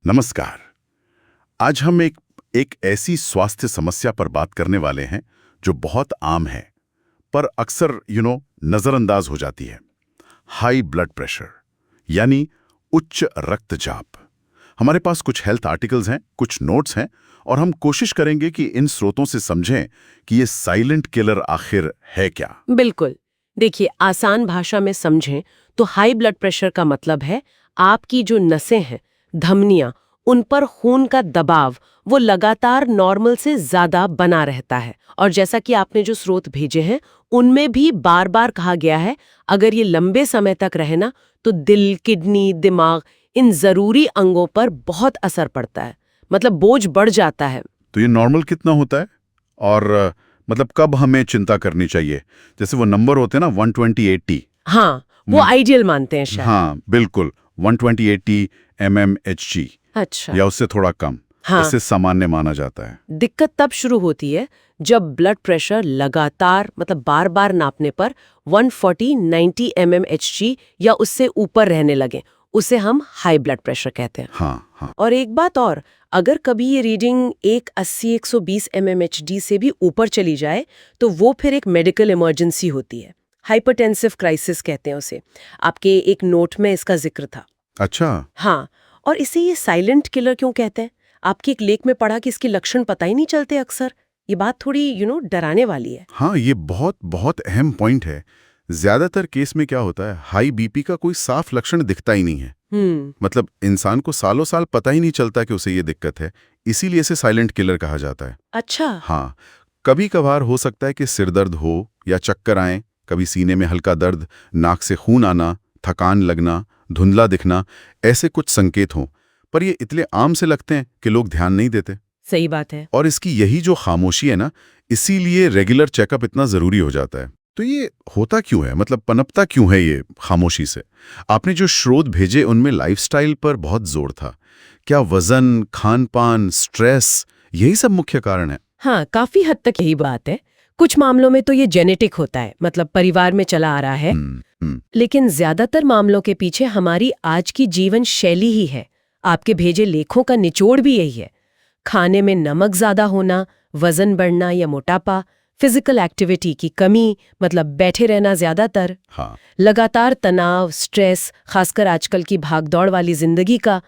नमस्कार। आज हम एक ऐसी स्वास्थ्य समस्या पर बात करने वाले हैं जो बहुत आम है पर अक्सर नजरअंदाज हो जाती है। हाई ब्लड प्रेशर यानी उच्च रक्तचाप। हमारे पास कुछ हेल्थ आर्टिकल्स हैं, कुछ नोट्स हैं और हम कोशिश करेंगे कि इन स्रोतों से समझें कि ये साइलेंट किलर आखिर है क्या। बिल्कुल। देखिए, आसान भाषा में समझें तो हाई ब्लड प्रेशर का मतलब है आपकी जो नसें हैं, धमनियां, उन पर खून का दबाव वो लगातार नॉर्मल से ज्यादा बना रहता है। और जैसा कि आपने जो स्रोत भेजे हैं उनमें भी बार बार कहा गया है, अगर ये लंबे समय तक रहे ना तो दिल, किडनी, दिमाग, इन जरूरी अंगों पर बहुत असर पड़ता है। मतलब बोझ बढ़ जाता है। तो ये नॉर्मल कितना होता है और मतलब कब हमें चिंता करनी चाहिए? जैसे वो नंबर होते हैं ना 120/80। हाँ, वो आइडियल मानते हैं शायद। हाँ बिल्कुल, 120/80 mmHg अच्छा। या उससे थोड़ा कम। हाँ। इससे सामान्य माना जाता है। दिक्कत तब शुरू होती है जब ब्लड प्रेशर लगातार मतलब बार बार नापने पर 140/90 mmHg या उससे ऊपर रहने लगे। उसे हम हाई ब्लड प्रेशर कहते हैं। हाँ हाँ। और एक बात और, अगर कभी ये रीडिंग 180-120 mmHg से भी ऊपर चली जाए तो वो फिर एक मेडिकल इमरजेंसी होती है। हाइपरटेंसिव क्राइसिस कहते हैं उसे। आपके एक नोट में इसका जिक्र था। अच्छा। हाँ, और इसे ये साइलेंट किलर क्यों कहते हैं? आपके एक लेख में पढ़ा कि इसके लक्षण पता ही नहीं चलते अक्सर। ये बात थोड़ी डराने वाली है। हाँ, ये बहुत बहुत अहम पॉइंट है। ज्यादातर केस में क्या होता है, हाई बीपी का कोई साफ लक्षण दिखता ही नहीं है। मतलब इंसान को सालों साल पता ही नहीं चलता कि उसे ये दिक्कत है, इसीलिए इसे साइलेंट किलर कहा जाता है। अच्छा। हाँ, कभी कभार हो सकता है कि सिर दर्द हो या चक्कर आए, कभी सीने में हल्का दर्द, नाक से खून आना, थकान लगना, धुंधला दिखना, ऐसे कुछ संकेत हों। पर ये इतने आम से लगते हैं कि लोग ध्यान नहीं देते। सही बात है। और इसकी यही जो खामोशी है ना, इसीलिए रेगुलर चेकअप इतना जरूरी हो जाता है। तो ये होता क्यों है, मतलब पनपता क्यों है ये खामोशी से? आपने जो स्रोत भेजे उनमें लाइफस्टाइल पर बहुत जोर था। क्या वजन, खान पान, स्ट्रेस, यही सब मुख्य कारण है? हाँ, काफी हद तक यही बात है। कुछ मामलों में तो ये जेनेटिक होता है, मतलब परिवार में चला आ रहा है। लेकिन ज्यादातर मामलों के पीछे हमारी आज की जीवन शैली ही है। आपके भेजे लेखों का निचोड़ भी यही है। खाने में नमक ज्यादा होना, वजन बढ़ना या मोटापा, फिजिकल एक्टिविटी की कमी, मतलब बैठे रहना ज्यादातर, हाँ। लगातार तनाव, स्ट्रेस, खासकर आजकल की भागदौड़ वाली जिंदगी का,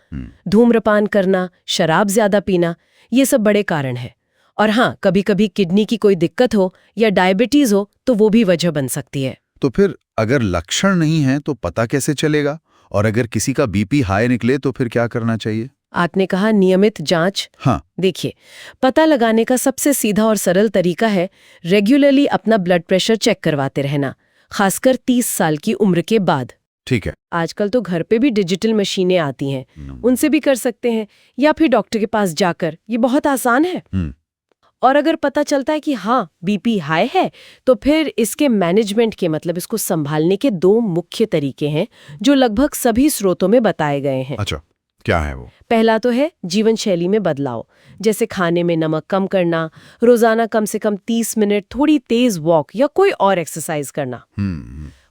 धूम्रपान करना, शराब ज्यादा पीना, ये सब बड़े कारण हैं। और हाँ, कभी कभी किडनी की कोई दिक्कत हो या डायबिटीज हो तो वो भी वजह बन सकती है। तो फिर अगर लक्षण नहीं है तो पता कैसे चलेगा? और अगर किसी का बीपी हाई निकले तो फिर क्या करना चाहिए? आपने कहा नियमित जांच। हाँ। देखिए, पता लगाने का सबसे सीधा और सरल तरीका है रेगुलरली अपना ब्लड प्रेशर चेक करवाते रहना, खासकर 30 साल की उम्र के बाद। ठीक है। आजकल तो घर पे भी डिजिटल मशीनें आती हैं, उनसे भी कर सकते हैं, या फिर डॉक्टर के पास जाकर। ये बहुत आसान है। और अगर पता चलता है कि हाँ बीपी हाई है तो फिर इसके मैनेजमेंट के, मतलब इसको संभालने के 2 मुख्य तरीके हैं जो लगभग सभी स्रोतों में बताए गए हैं। अच्छा, क्या है वो? पहला तो है जीवन शैली में बदलाव, जैसे खाने में नमक कम करना, रोजाना कम से कम 30 मिनट थोड़ी तेज वॉक या कोई और एक्सरसाइज करना,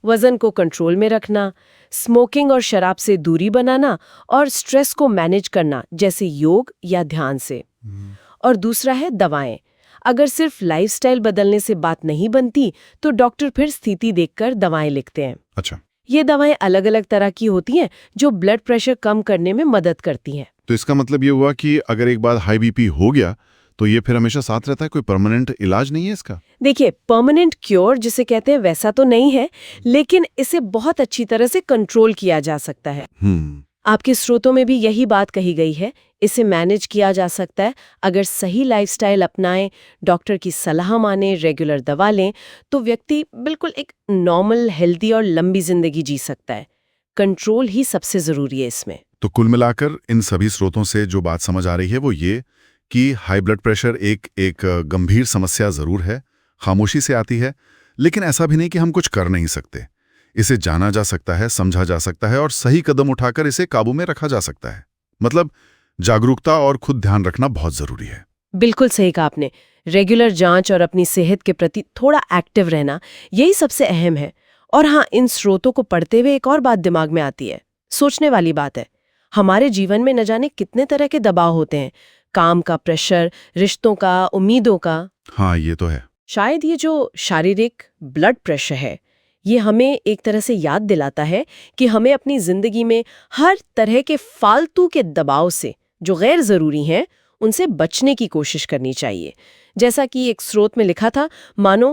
वजन को कंट्रोल में रखना, स्मोकिंग और शराब से दूरी बनाना और स्ट्रेस को मैनेज करना, जैसे योग या ध्यान से। और दूसरा है दवाएं। अगर सिर्फ लाइफस्टाइल बदलने से बात नहीं बनती तो डॉक्टर फिर स्थिति देखकर दवाएं लिखते हैं। अच्छा। ये दवाएं अलग अलग तरह की होती हैं जो ब्लड प्रेशर कम करने में मदद करती हैं। तो इसका मतलब ये हुआ कि अगर एक बार हाई बीपी हो गया तो ये फिर हमेशा साथ रहता है, कोई परमानेंट इलाज नहीं है इसका? देखिए, परमानेंट क्योर जिसे कहते हैं वैसा तो नहीं है, लेकिन इसे बहुत अच्छी तरह से कंट्रोल किया जा सकता है। आपके स्रोतों में भी यही बात कही गई है। इसे मैनेज किया जा सकता है अगर सही लाइफस्टाइल अपनाएं, डॉक्टर की सलाह माने, रेगुलर दवा लें, तो व्यक्ति बिल्कुल एक नॉर्मल, हेल्दी और लंबी जिंदगी जी सकता है। कंट्रोल ही सबसे जरूरी है इसमें। तो कुल मिलाकर इन सभी स्रोतों से जो बात समझ आ रही है वो ये कि हाई ब्लड प्रेशर एक गंभीर समस्या जरूर है, खामोशी से आती है, लेकिन ऐसा भी नहीं कि हम कुछ कर नहीं सकते। इसे जाना जा सकता है, समझा जा सकता है और सही कदम उठाकर इसे काबू में रखा जा सकता है। मतलब जागरूकता और खुद ध्यान रखना बहुत जरूरी है। बिल्कुल सही कहा आपने। रेगुलर जांच और अपनी सेहत के प्रति थोड़ा एक्टिव रहना, यही सबसे अहम है। और हाँ, इन स्रोतों को पढ़ते हुए एक और बात दिमाग में आती है, सोचने वाली बात है। हमारे जीवन में न जाने कितने तरह के दबाव होते हैं, काम का प्रेशर, रिश्तों का, उम्मीदों का। हाँ, ये तो है। शायद ये जो शारीरिक ब्लड प्रेशर है, ये हमें एक तरह से याद दिलाता है कि हमें अपनी जिंदगी में हर तरह के फालतू के दबाव से, जो गैर जरूरी हैं, उनसे बचने की कोशिश करनी चाहिए। जैसा कि एक स्रोत में लिखा था, मानो